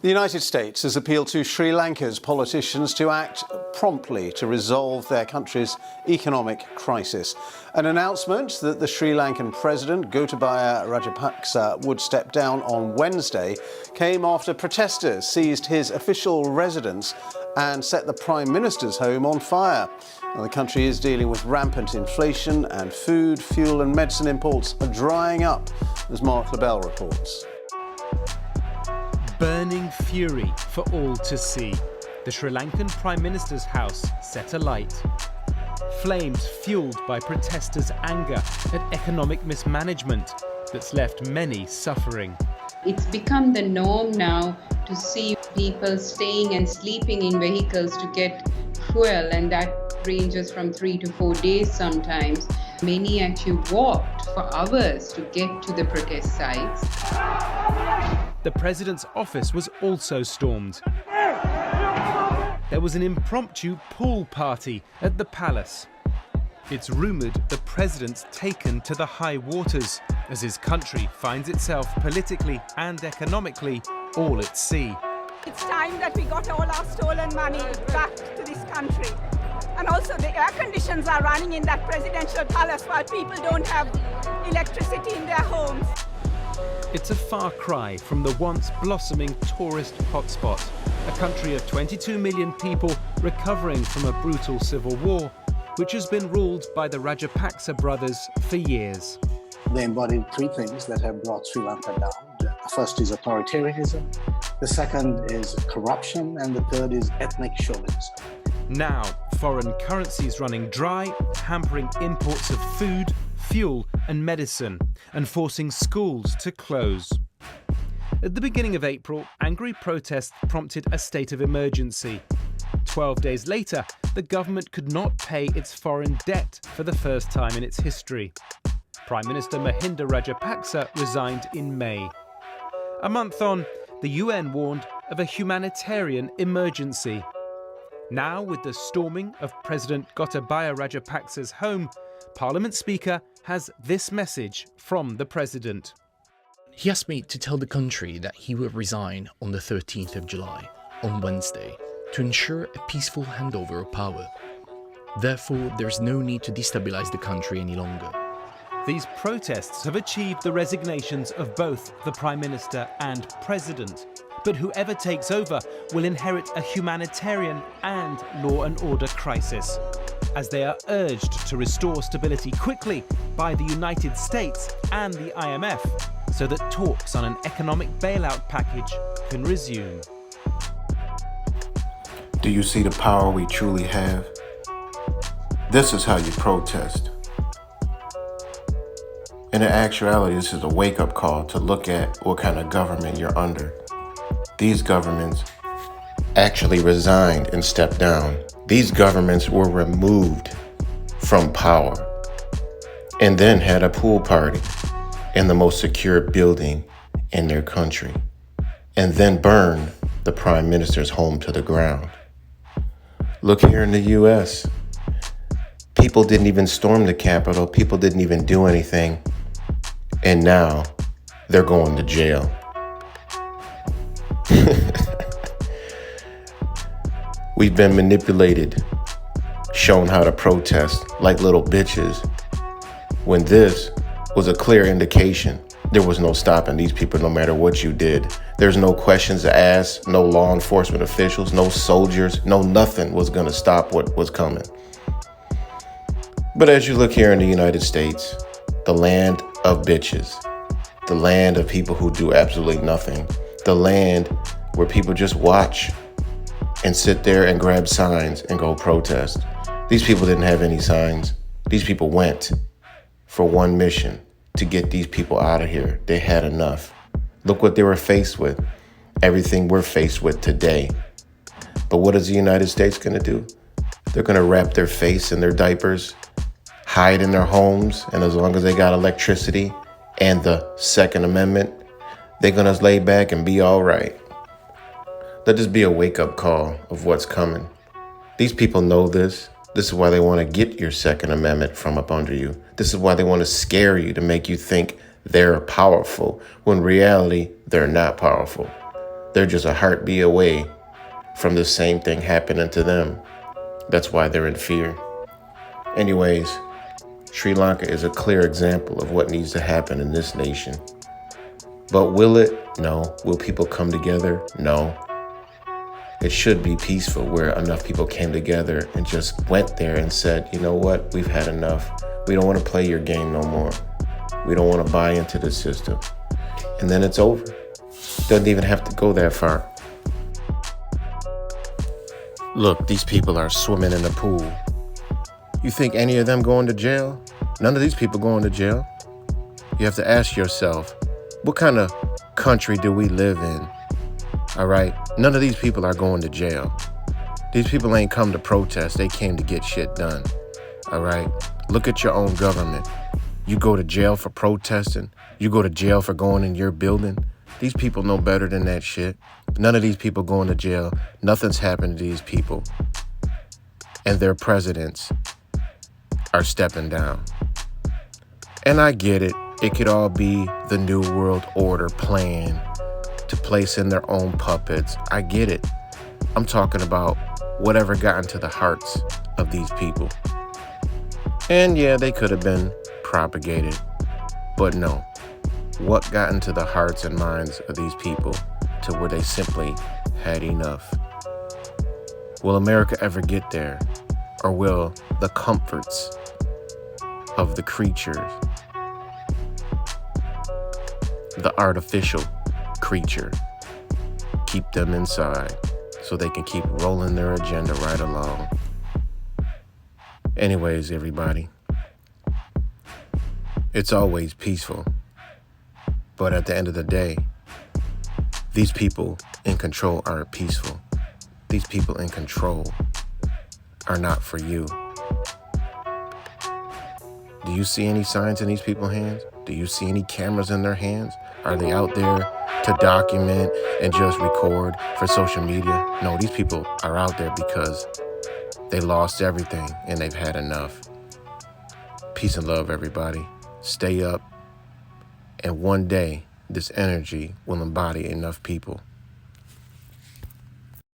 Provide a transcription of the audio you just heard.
The United States has appealed to Sri Lanka's politicians to act promptly to resolve their country's economic crisis. An announcement that the Sri Lankan President, Gotabaya Rajapaksa, would step down on Wednesday came after protesters seized his official residence and set the Prime Minister's home on fire. Now, the country is dealing with rampant inflation and food, fuel and medicine imports are drying up, as Mark LaBelle reports. Burning fury for all to see. The Sri Lankan Prime Minister's house set alight. Flames fueled by protesters' anger at economic mismanagement that's left many suffering. It's become the norm now to see people staying and sleeping in vehicles to get fuel, and that ranges from 3 to 4 days sometimes. Many actually walked for hours to get to the protest sites. The president's office was also stormed. There was an impromptu pool party at the palace. It's rumoured the president's taken to the high waters as his country finds itself politically and economically all at sea. It's time that we got all our stolen money back to this country. And also the air conditions are running in that presidential palace while people don't have electricity in their homes. It's a far cry from the once blossoming tourist hotspot, a country of 22 million people recovering from a brutal civil war, which has been ruled by the Rajapaksa brothers for years. They embodied three things that have brought Sri Lanka down. The first is authoritarianism, the second is corruption, and the third is ethnic chauvinism. Now, foreign currencies running dry, hampering imports of food, fuel and medicine, and forcing schools to close. At the beginning of April, angry protests prompted a state of emergency. 12 days later, the government could not pay its foreign debt for the first time in its history. Prime Minister Mahinda Rajapaksa resigned in May. A month on, the UN warned of a humanitarian emergency. Now, with the storming of President Gotabaya Rajapaksa's home, Parliament Speaker has this message from the President. He asked me to tell the country that he will resign on the 13th of July, on Wednesday, to ensure a peaceful handover of power. Therefore, there's no need to destabilize the country any longer. These protests have achieved the resignations of both the Prime Minister and President. But whoever takes over will inherit a humanitarian and law and order crisis, as they are urged to restore stability quickly by the United States and the IMF, so that talks on an economic bailout package can resume. Do you see the power we truly have? This is how you protest. In actuality, this is a wake-up call to look at what kind of government you're under. These governments actually resigned and stepped down. These governments were removed from power and then had a pool party in the most secure building in their country and then burned the Prime Minister's home to the ground. Look here in the US. People didn't even storm the Capitol. People didn't even do anything. And now they're going to jail. We've been manipulated, shown how to protest like little bitches, when this was a clear indication there was no stopping these people no matter what you did. There's no questions asked, no law enforcement officials, no soldiers, no nothing was gonna stop what was coming. But as you look here in the United States, the land of bitches, the land of people who do absolutely nothing, the land where people just watch and sit there and grab signs and go protest. These people didn't have any signs. These people went for one mission, to get these people out of here. They had enough. Look what they were faced with. Everything we're faced with today. But what is the United States gonna do? They're gonna wrap their face in their diapers, hide in their homes, and as long as they got electricity and the Second Amendment, they're gonna lay back and be all right. Let this be a wake-up call of what's coming. These people know this. This is why they want to get your Second Amendment from up under you. This is why they want to scare you to make you think they're powerful, when in reality, they're not powerful. They're just a heartbeat away from the same thing happening to them. That's why they're in fear. Anyways, Sri Lanka is a clear example of what needs to happen in this nation. But will it? No. Will people come together? No. It should be peaceful, where enough people came together and just went there and said, you know what? We've had enough. We don't want to play your game no more. We don't want to buy into the system. And then it's over. Doesn't even have to go that far. Look, these people are swimming in the pool. You think any of them going to jail? None of these people going to jail. You have to ask yourself, what kind of country do we live in? All right? None of these people are going to jail. These people ain't come to protest. They came to get shit done. All right? Look at your own government. You go to jail for protesting. You go to jail for going in your building. These people know better than that shit. None of these people going to jail. Nothing's happened to these people. And their presidents are stepping down. And I get it. It could all be the New World Order plan to place in their own puppets. I get it. I'm talking about whatever got into the hearts of these people. And yeah, they could have been propagated. But no. What got into the hearts and minds of these people to where they simply had enough? Will America ever get there? Or will the comforts of the creatures, the artificial creature, keep them inside so they can keep rolling their agenda right along? Anyways, everybody, it's always peaceful. But at the end of the day, these people in control aren't peaceful. These people in control are not for you. Do you see any signs in these people's hands? Do you see any cameras in their hands? Are they out there to document and just record for social media? No, these people are out there because they lost everything and they've had enough. Peace and love, everybody. Stay up. And one day, this energy will embody enough people